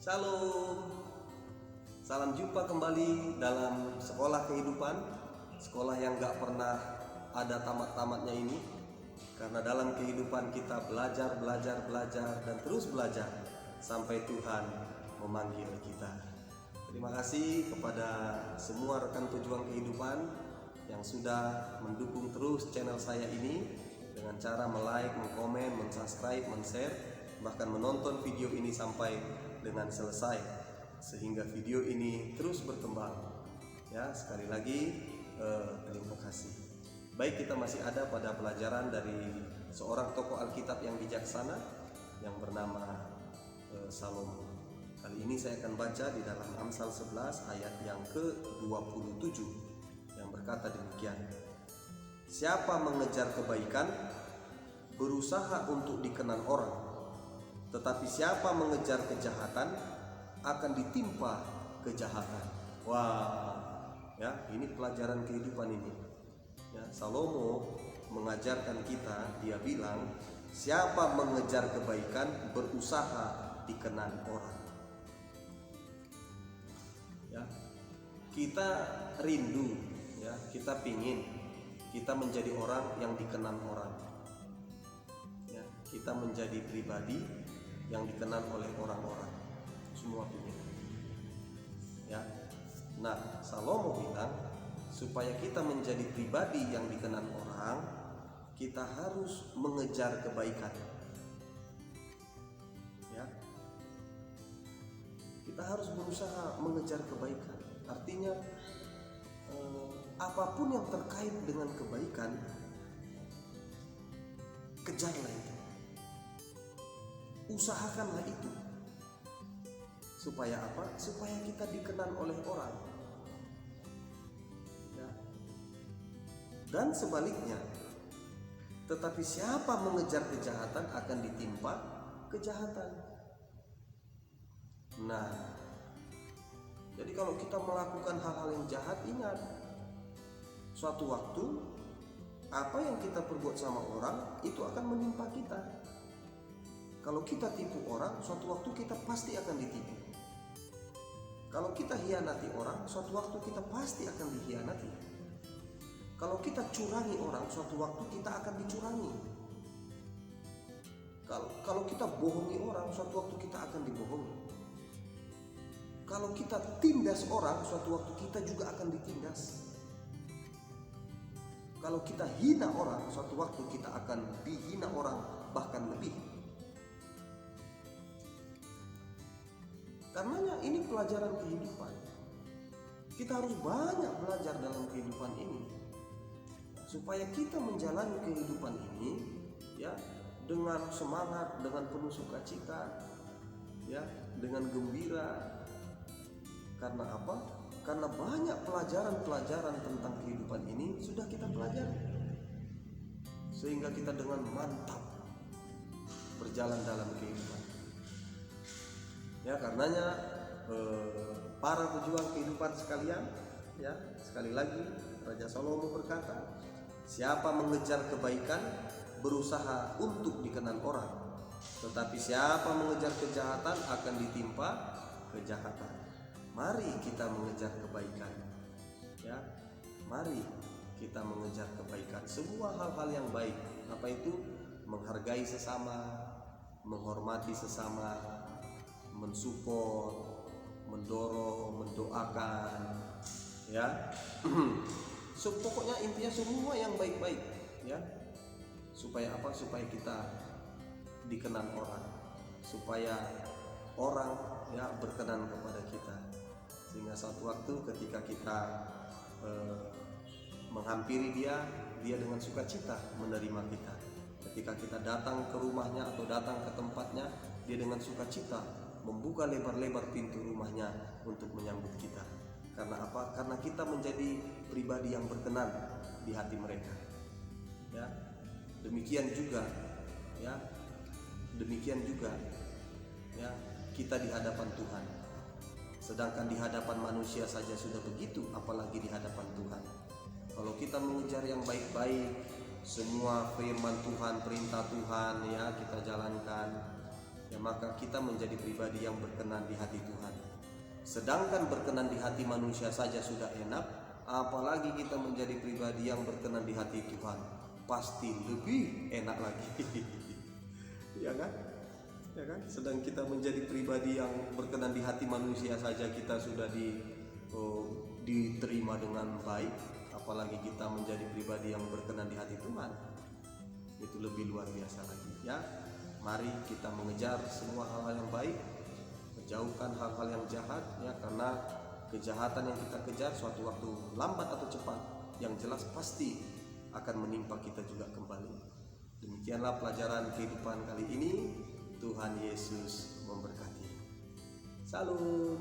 Shalom. Salam jumpa kembali dalam sekolah kehidupan. Sekolah yang gak pernah ada tamat-tamatnya ini. Karena dalam kehidupan kita belajar dan terus belajar sampai Tuhan memanggil kita. Terima kasih kepada semua rekan pejuang kehidupan yang sudah mendukung terus channel saya ini dengan cara like, komen, subscribe, share, bahkan menonton video ini sampai dengan selesai sehingga video ini terus berkembang. Ya, sekali lagi terima kasih. Baik, kita masih ada pada pelajaran dari seorang tokoh Alkitab yang bijaksana yang bernama Salomo. Kali ini saya akan baca di dalam Amsal 11 ayat yang ke-27 yang berkata demikian. Siapa mengejar kebaikan berusaha untuk dikenan orang, tetapi siapa mengejar kejahatan akan ditimpa kejahatan. Wah, ya, ini pelajaran kehidupan ini. Ya, Salomo mengajarkan kita, dia bilang, siapa mengejar kebaikan berusaha dikenan orang. Ya, kita rindu, ya, kita pingin kita menjadi orang yang dikenan orang. Ya, kita menjadi pribadi yang dikenal oleh orang-orang, semua pingin. Ya, nah Salomo bilang supaya kita menjadi pribadi yang dikenal orang, kita harus mengejar kebaikan. Ya, kita harus berusaha mengejar kebaikan. Artinya apapun yang terkait dengan kebaikan, kejarlah itu. Usahakanlah itu. Supaya apa? Supaya kita dikenal oleh orang. Ya. Dan sebaliknya, tetapi siapa mengejar kejahatan akan ditimpa kejahatan. Nah, jadi kalau kita melakukan hal-hal yang jahat, ingat, suatu waktu apa yang kita perbuat sama orang itu akan menimpa kita. Kalau kita tipu orang, suatu waktu kita pasti akan ditipu. Kalau kita hianati orang, suatu waktu kita pasti akan dihianati. Kalau kita curangi orang, suatu waktu kita akan dicurangi. Kalau kita bohongi orang, suatu waktu kita akan dibohongi. Kalau kita tindas orang, suatu waktu kita juga akan ditindas. Kalau kita hina orang, suatu waktu kita akan dihina orang, bahkan lebih. Karenanya ini pelajaran kehidupan. Kita harus banyak belajar dalam kehidupan ini supaya kita menjalani kehidupan ini, ya, dengan semangat, dengan penuh sukacita, ya, dengan gembira. Karena apa? Karena banyak pelajaran-pelajaran tentang kehidupan ini sudah kita pelajari, sehingga kita dengan mantap berjalan dalam kehidupan. Ya, karenanya para pejuang kehidupan sekalian, ya, sekali lagi Raja Salomo berkata, siapa mengejar kebaikan berusaha untuk dikenal orang, tetapi siapa mengejar kejahatan akan ditimpa kejahatan. Mari kita mengejar kebaikan. Ya, mari kita mengejar kebaikan. Semua hal-hal yang baik, apa itu? Menghargai sesama, menghormati sesama, mensupport, mendorong, mendoakan, ya. So, pokoknya intinya semua yang baik-baik, ya. Supaya apa? Supaya kita dikenal orang, supaya orang, ya, berkenan kepada kita, sehingga suatu waktu ketika kita menghampiri dia dengan sukacita menerima kita. Ketika kita datang ke rumahnya atau datang ke tempatnya, dia dengan sukacita membuka lebar-lebar pintu rumahnya untuk menyambut kita. Karena apa? Karena kita menjadi pribadi yang berkenan di hati mereka. Ya, demikian juga, ya, ya, kita di hadapan Tuhan. Sedangkan di hadapan manusia saja sudah begitu, apalagi di hadapan Tuhan. Kalau kita mengejar yang baik-baik, semua firman Tuhan, perintah Tuhan, ya, kita jalankan. ya maka kita menjadi pribadi yang berkenan di hati Tuhan. Sedangkan berkenan di hati manusia saja sudah enak, apalagi kita menjadi pribadi yang berkenan di hati Tuhan, pasti lebih enak lagi. Ya kan? Ya kan? Sedang kita menjadi pribadi yang berkenan di hati manusia saja kita sudah diterima dengan baik, apalagi kita menjadi pribadi yang berkenan di hati Tuhan, itu lebih luar biasa lagi. Ya, mari kita mengejar semua hal-hal yang baik, menjauhkan hal-hal yang jahat, ya, karena kejahatan yang kita kejar suatu waktu lambat atau cepat, yang jelas pasti akan menimpa kita juga kembali. Demikianlah pelajaran kehidupan kali ini. Tuhan Yesus memberkati. Salam.